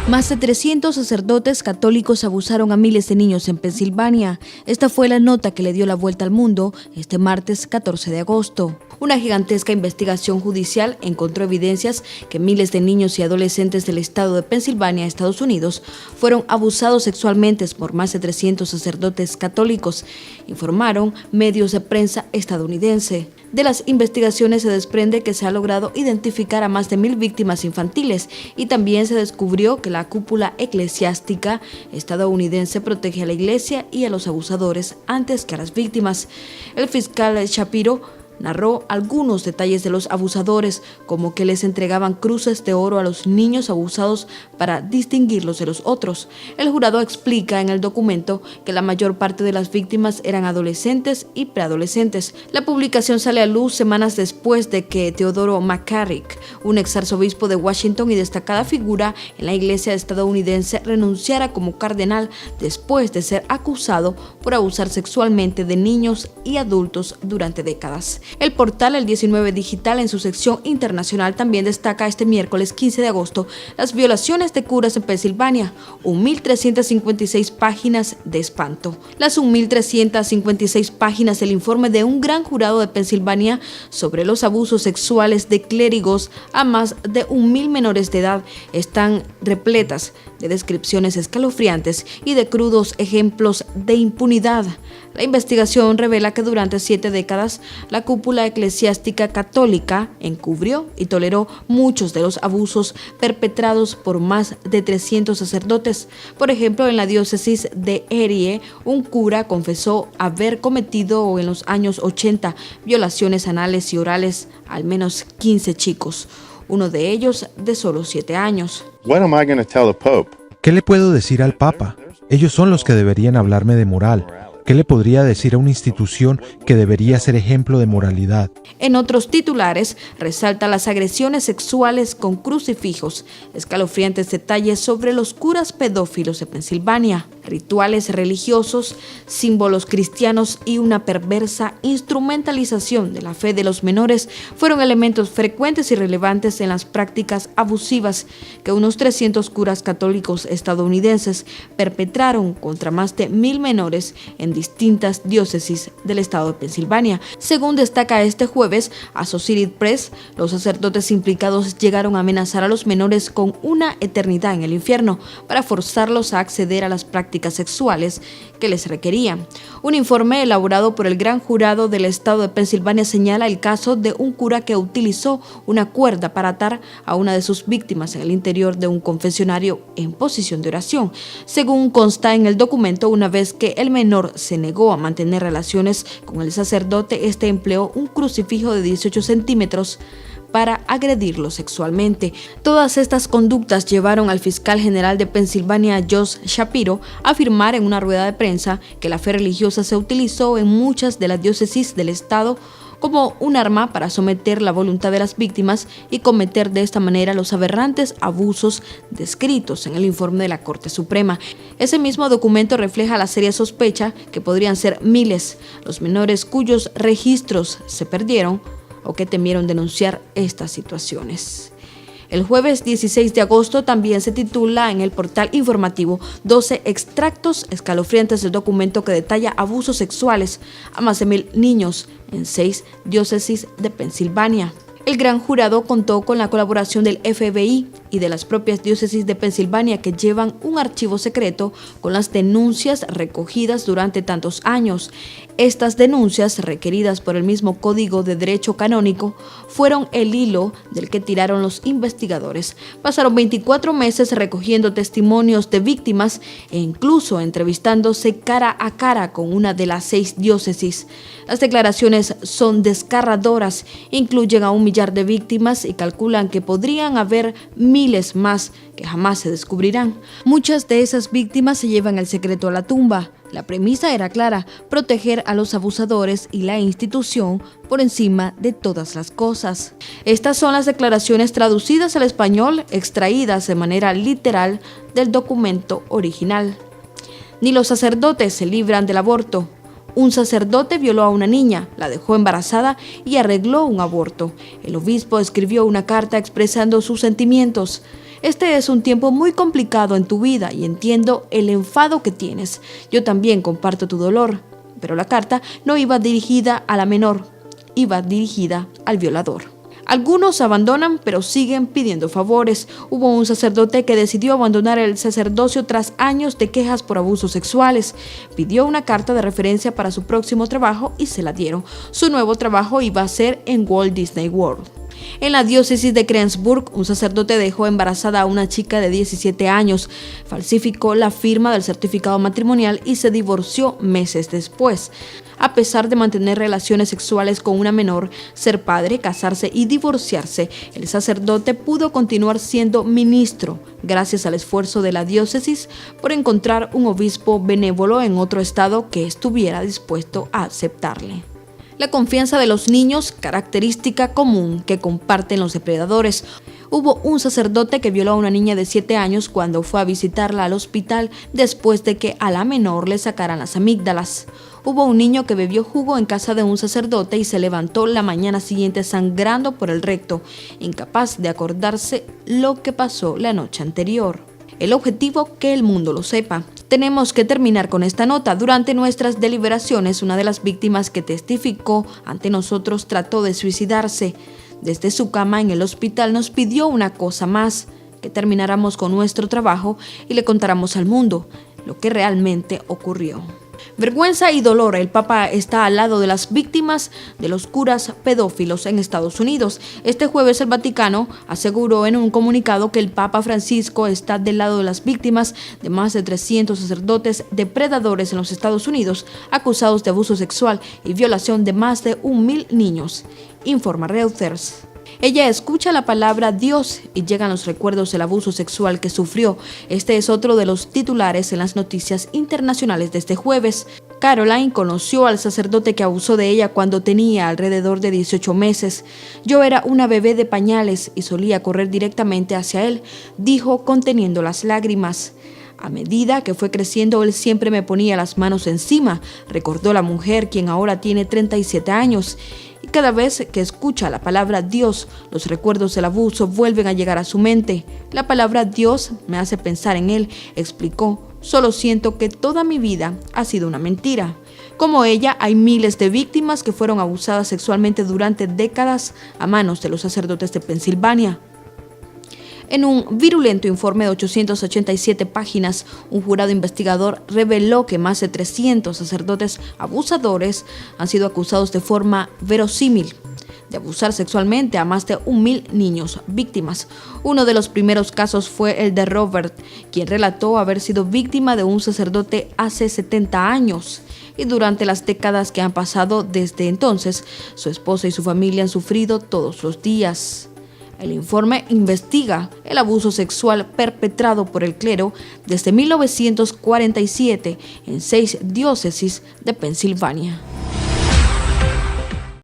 Más de 300 sacerdotes católicos abusaron a miles de niños en Pensilvania. Esta fue la nota que le dio la vuelta al mundo este martes 14 de agosto. Una gigantesca investigación judicial encontró evidencias que miles de niños y adolescentes del estado de Pensilvania, Estados Unidos, fueron abusados sexualmente por más de 300 sacerdotes católicos, informaron medios de prensa estadounidense. De las investigaciones se desprende que se ha logrado identificar a más de 1,000 víctimas infantiles y también se descubrió que la cúpula eclesiástica estadounidense protege a la iglesia y a los abusadores antes que a las víctimas. El fiscal Shapiro narró algunos detalles de los abusadores, como que les entregaban cruces de oro a los niños abusados para distinguirlos de los otros. El jurado explica en el documento que la mayor parte de las víctimas eran adolescentes y preadolescentes. La publicación sale a luz semanas después de que Teodoro McCarrick, un exarzobispo de Washington y destacada figura en la iglesia estadounidense, renunciara como cardenal después de ser acusado por abusar sexualmente de niños y adultos durante décadas. El portal El 19 Digital, en su sección internacional, también destaca este miércoles 15 de agosto las violaciones de curas en Pensilvania, 1,356 páginas de espanto. Las 1,356 páginas del informe de un gran jurado de Pensilvania sobre los abusos sexuales de clérigos a más de 1,000 menores de edad están repletas de descripciones escalofriantes y de crudos ejemplos de impunidad. La investigación revela que durante 7 décadas la cúpula eclesiástica católica encubrió y toleró muchos de los abusos perpetrados por más de 300 sacerdotes. Por ejemplo, en la diócesis de Erie, un cura confesó haber cometido en los años 80 violaciones anales y orales a al menos 15 chicos, uno de ellos de solo 7 años. What am I going to tell the Pope? ¿Qué le puedo decir al Papa? Ellos son los que deberían hablarme de moral. ¿Qué le podría decir a una institución que debería ser ejemplo de moralidad? En otros titulares, resalta las agresiones sexuales con crucifijos, escalofriantes detalles sobre los curas pedófilos de Pensilvania, rituales religiosos, símbolos cristianos y una perversa instrumentalización de la fe de los menores fueron elementos frecuentes y relevantes en las prácticas abusivas que unos 300 curas católicos estadounidenses perpetraron contra más de 1,000 menores en distintas diócesis del estado de Pensilvania. Según destaca este jueves Associated Press, los sacerdotes implicados llegaron a amenazar a los menores con una eternidad en el infierno para forzarlos a acceder a las prácticas sexuales que les requerían. Un informe elaborado por el gran jurado del estado de Pensilvania señala el caso de un cura que utilizó una cuerda para atar a una de sus víctimas en el interior de un confesionario en posición de oración. Según consta en el documento, una vez que el menor se negó a mantener relaciones con el sacerdote, este empleó un crucifijo de 18 centímetros para agredirlo sexualmente. Todas estas conductas llevaron al fiscal general de Pensilvania, Josh Shapiro, a afirmar en una rueda de prensa que la fe religiosa se utilizó en muchas de las diócesis del estado como un arma para someter la voluntad de las víctimas y cometer de esta manera los aberrantes abusos descritos en el informe de la Corte Suprema. Ese mismo documento refleja la seria sospecha que podrían ser miles los menores cuyos registros se perdieron o que temieron denunciar estas situaciones. El jueves 16 de agosto también se titula en el portal informativo 12 extractos escalofriantes del documento que detalla abusos sexuales a más de 1,000 niños en 6 diócesis de Pensilvania. El gran jurado contó con la colaboración del FBI y de las propias diócesis de Pensilvania, que llevan un archivo secreto con las denuncias recogidas durante tantos años. Estas denuncias, requeridas por el mismo Código de Derecho Canónico, fueron el hilo del que tiraron los investigadores. Pasaron 24 meses recogiendo testimonios de víctimas e incluso entrevistándose cara a cara con una de las 6 diócesis. Las declaraciones son desgarradoras, incluyen a 1 millar de víctimas y calculan que podrían haber miles más que jamás se descubrirán. Muchas de esas víctimas se llevan el secreto a la tumba. La premisa era clara: proteger a los abusadores y la institución por encima de todas las cosas. Estas son las declaraciones traducidas al español, extraídas de manera literal del documento original. Ni los sacerdotes se libran del aborto. Un sacerdote violó a una niña, la dejó embarazada y arregló un aborto. El obispo escribió una carta expresando sus sentimientos. Este es un tiempo muy complicado en tu vida y entiendo el enfado que tienes. Yo también comparto tu dolor. Pero la carta no iba dirigida a la menor, iba dirigida al violador. Algunos abandonan, pero siguen pidiendo favores. Hubo un sacerdote que decidió abandonar el sacerdocio tras años de quejas por abusos sexuales. Pidió una carta de referencia para su próximo trabajo y se la dieron. Su nuevo trabajo iba a ser en Walt Disney World. En la diócesis de Greensburg, un sacerdote dejó embarazada a una chica de 17 años, falsificó la firma del certificado matrimonial y se divorció meses después. A pesar de mantener relaciones sexuales con una menor, ser padre, casarse y divorciarse, el sacerdote pudo continuar siendo ministro, gracias al esfuerzo de la diócesis por encontrar un obispo benévolo en otro estado que estuviera dispuesto a aceptarle. La confianza de los niños, característica común que comparten los depredadores. Hubo un sacerdote que violó a una niña de 7 años cuando fue a visitarla al hospital después de que a la menor le sacaran las amígdalas. Hubo un niño que bebió jugo en casa de un sacerdote y se levantó la mañana siguiente sangrando por el recto, incapaz de acordarse lo que pasó la noche anterior. El objetivo, que el mundo lo sepa. Tenemos que terminar con esta nota. Durante nuestras deliberaciones, una de las víctimas que testificó ante nosotros trató de suicidarse. Desde su cama en el hospital nos pidió una cosa más, que termináramos con nuestro trabajo y le contáramos al mundo lo que realmente ocurrió. Vergüenza y dolor. El Papa está al lado de las víctimas de los curas pedófilos en Estados Unidos. Este jueves el Vaticano aseguró en un comunicado que el Papa Francisco está del lado de las víctimas de más de 300 sacerdotes depredadores en los Estados Unidos acusados de abuso sexual y violación de más de 1,000 niños, informa Reuters. Ella escucha la palabra Dios y llegan los recuerdos del abuso sexual que sufrió. Este es otro de los titulares en las noticias internacionales de este jueves. Caroline conoció al sacerdote que abusó de ella cuando tenía alrededor de 18 meses. Yo era una bebé de pañales y solía correr directamente hacia él, dijo conteniendo las lágrimas. A medida que fue creciendo, él siempre me ponía las manos encima, recordó la mujer, quien ahora tiene 37 años. Y cada vez que escucha la palabra Dios, los recuerdos del abuso vuelven a llegar a su mente. La palabra Dios me hace pensar en él, explicó. Solo siento que toda mi vida ha sido una mentira. Como ella, hay miles de víctimas que fueron abusadas sexualmente durante décadas a manos de los sacerdotes de Pensilvania. En un virulento informe de 887 páginas, un jurado investigador reveló que más de 300 sacerdotes abusadores han sido acusados de forma verosímil de abusar sexualmente a más de 1,000 niños víctimas. Uno de los primeros casos fue el de Robert, quien relató haber sido víctima de un sacerdote hace 70 años. Y durante las décadas que han pasado desde entonces, su esposa y su familia han sufrido todos los días. El informe investiga el abuso sexual perpetrado por el clero desde 1947 en 6 diócesis de Pensilvania.